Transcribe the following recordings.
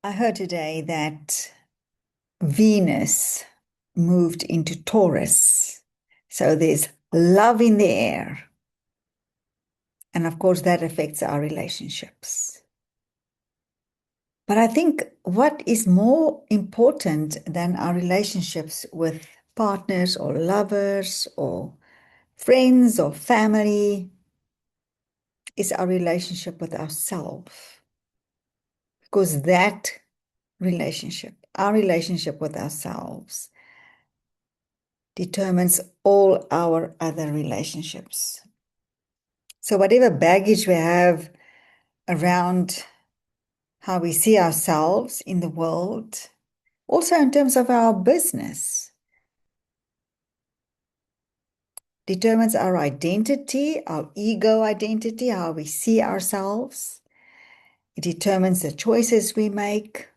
I heard today that Venus moved into Taurus. So there's love in the air. And of course, that affects our relationships. But I think what is more important than our relationships with partners or lovers or friends or family is our relationship with ourselves. Because that relationship, our relationship with ourselves, determines all our other relationships. So, whatever baggage we have around how we see ourselves in the world, also in terms of our business, determines our identity, our ego identity, how we see ourselves. It determines the choices we make,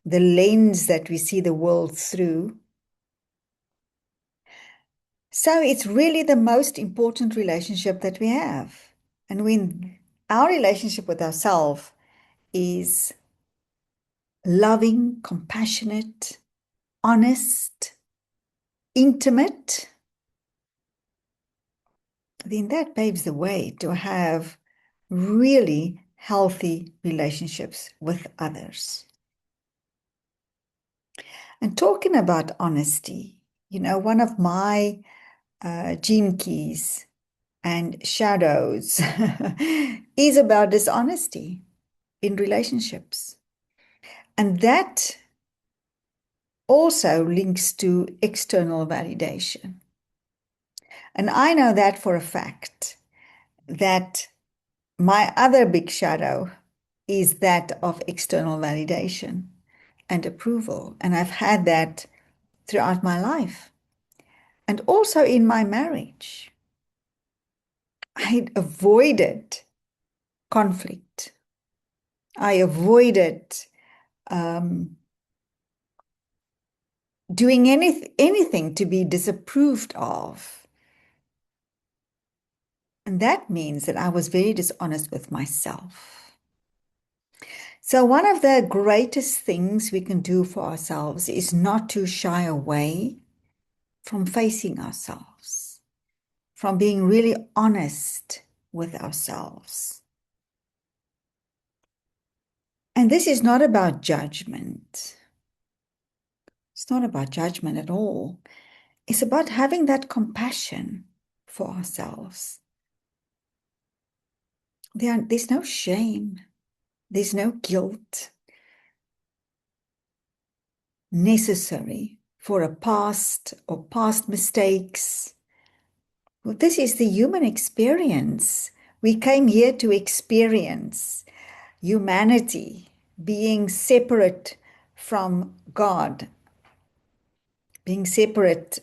the lens that we see the world through. So it's really the most important relationship that we have. And when our relationship with ourselves is loving, compassionate, honest, intimate, then that paves the way to have really healthy relationships with others. And talking about honesty, one of my gene keys and shadows is about dishonesty in relationships. And that also links to external validation. And I know that for a fact, that my other big shadow is that of external validation and approval. And I've had that throughout my life and also in my marriage. I avoided conflict. I avoided doing anything to be disapproved of. And that means that I was very dishonest with myself. So, one of the greatest things we can do for ourselves is not to shy away from facing ourselves, from being really honest with ourselves. And this is not about judgment. It's not about judgment at all. It's about having that compassion for ourselves. There's no shame. There's no guilt necessary for a past or past mistakes. Well, this is the human experience. We came here to experience humanity being separate from God, being separate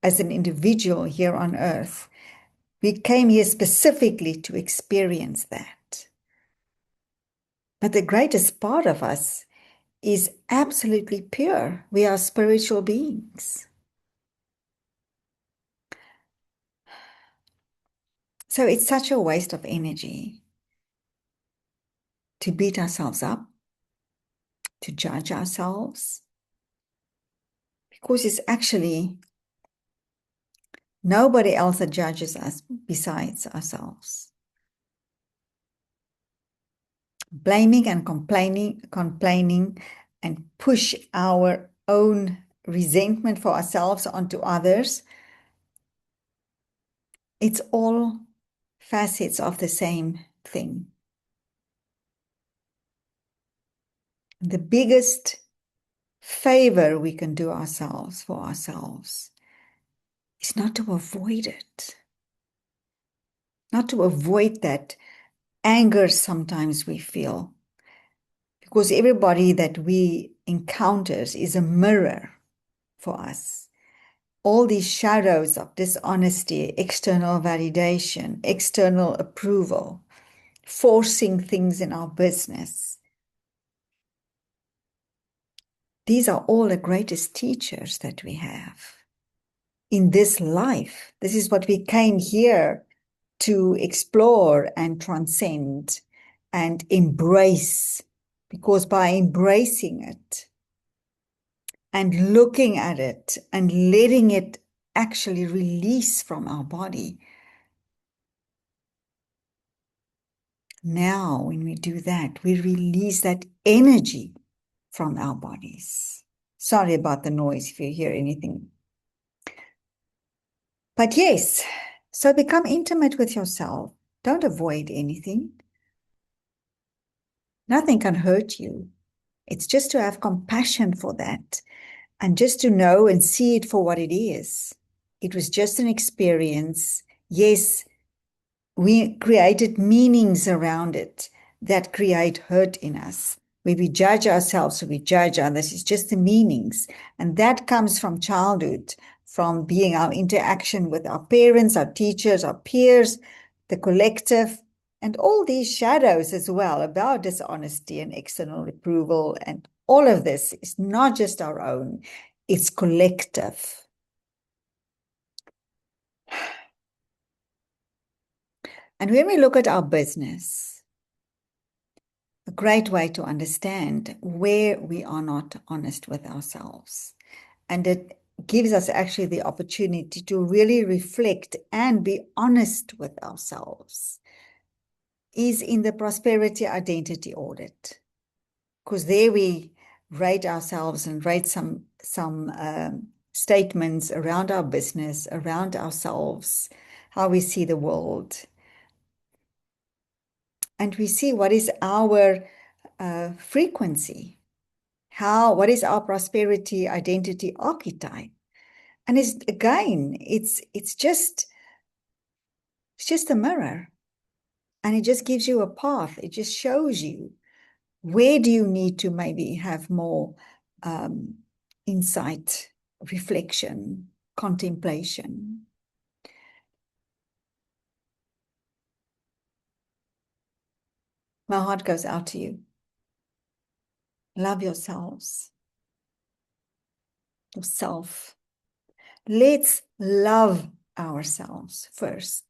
as an individual here on earth. We came here specifically to experience that. But the greatest part of us is absolutely pure. We are spiritual beings. So it's such a waste of energy to beat ourselves up, to judge ourselves, because it's actually nobody else that judges us besides ourselves. Blaming and complaining and push our own resentment for ourselves onto others, it's all facets of the same thing. The biggest favor we can do ourselves for ourselves is not to avoid it, not to avoid that anger sometimes we feel, because everybody that we encounters is a mirror for us. All these shadows of dishonesty, external validation, external approval, forcing things in our business. These are all the greatest teachers that we have in this life. This is what we came here to explore and transcend and embrace because by embracing it and looking at it and letting it actually release from our body, now when we do that, we release that energy from our bodies. Sorry about the noise if you hear anything. But yes, so become intimate with yourself. Don't avoid anything. Nothing can hurt you. It's just to have compassion for that and just to know and see it for what it is. It was just an experience. Yes, we created meanings around it that create hurt in us. Where we judge ourselves, or we judge others, it's just the meanings. And that comes from childhood, from being our interaction with our parents, our teachers, our peers, the collective, and all these shadows as well about dishonesty and external approval. And all of this is not just our own, it's collective. And when we look at our business, a great way to understand where we are not honest with ourselves. And it gives us actually the opportunity to really reflect and be honest with ourselves, is in the prosperity identity audit. Because there we rate ourselves and rate some statements around our business, around ourselves, how we see the world. And we see what is our frequency. What is our prosperity identity archetype? And it's just a mirror. And it just gives you a path. It just shows you where do you need to maybe have more insight, reflection, contemplation. My heart goes out to you. Love yourselves, yourself. Let's love ourselves first.